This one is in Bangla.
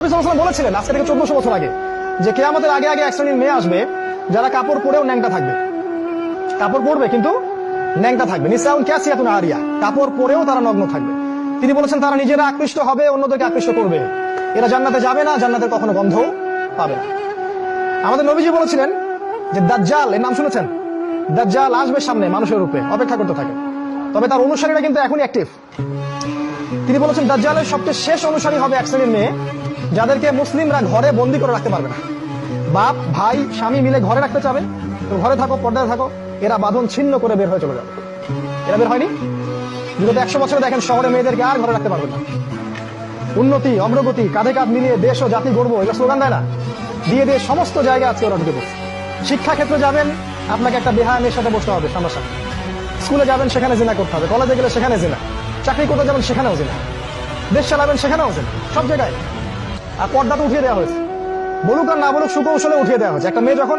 আপনি সাল্লাল্লাহু আলাইহি ওয়াসাল্লাম বলেছিলেন আজকে থেকে 1400 বছর আগে যে কিয়ামতের আগে আগে এক শ্রেণীর মেয়ে আসবে যারা কাপড় পরেও ন্যাংটা থাকবে। কাপড় পরবে কিন্তু ন্যাংটা থাকবে। নিসাউন কাসিয়াতুন আরিয়া, কাপড় পরেও তারা নগ্ন থাকবে। তিনি বলেছেন তারা নিজেরা আকৃষ্ট হবে, অন্যদেরকে আকৃষ্ট করবে। এরা জান্নাতে যাবে না, জান্নাতের কখনো গন্ধও পাবে না। আমাদের নবীজি বলেছিলেন যে দাজ্জাল, এর নাম শুনেছেন? দাজ্জাল আসবে সামনে মানুষের রূপে, অপেক্ষা করতে থাকে। তবে তার অনুসারীরা কিন্তু এখনই অ্যাক্টিভ। তিনি বলেছেন দাজ্জালের সবচেয়ে শেষ অনুসারী হবে এক শ্রেণীর মেয়ে যাদেরকে মুসলিমরা ঘরে বন্দী করে রাখতে পারবে না। বাপ ভাই স্বামী মিলে ঘরে রাখতে চাবে, ঘরে থাকো, পর্দায় থাকো, এরা বাঁধন ছিন্ন করে বের হয়ে চলে যাবে। এরা বের হয়নি। বিগত 100 বছরে দেখেন শহরে মেয়েদেরকে আর ঘরে রাখতে পারবে না। উন্নতি, অগ্রগতি, কাঁধে কাঁধ মিলিয়ে দেশ ও জাতি গড়বো, এটা স্লোগান দেয় না? দিয়ে দিয়ে সমস্ত জায়গায় আজকে ওরা ঢুকে পড়ছে। শিক্ষা ক্ষেত্রে যাবেন, আপনাকে একটা বেহায়া মেয়ের সাথে বসতে হবে সামনাসামনি। স্কুলে যাবেন, সেখানে জিনা করতে হবে। কলেজে গেলে সেখানে জিনা। চাকরি করতে যাবেন, সেখানেও জিনা। দেশ চালাবেন, সেখানেও জিনা। সব জায়গায়। আর পর্দা তো উঠিয়ে দেওয়া হয়েছে, বলুক আর না বলুক সুকৌশলে উঠিয়ে দেওয়া হয়েছে। একটা মেয়ে যখন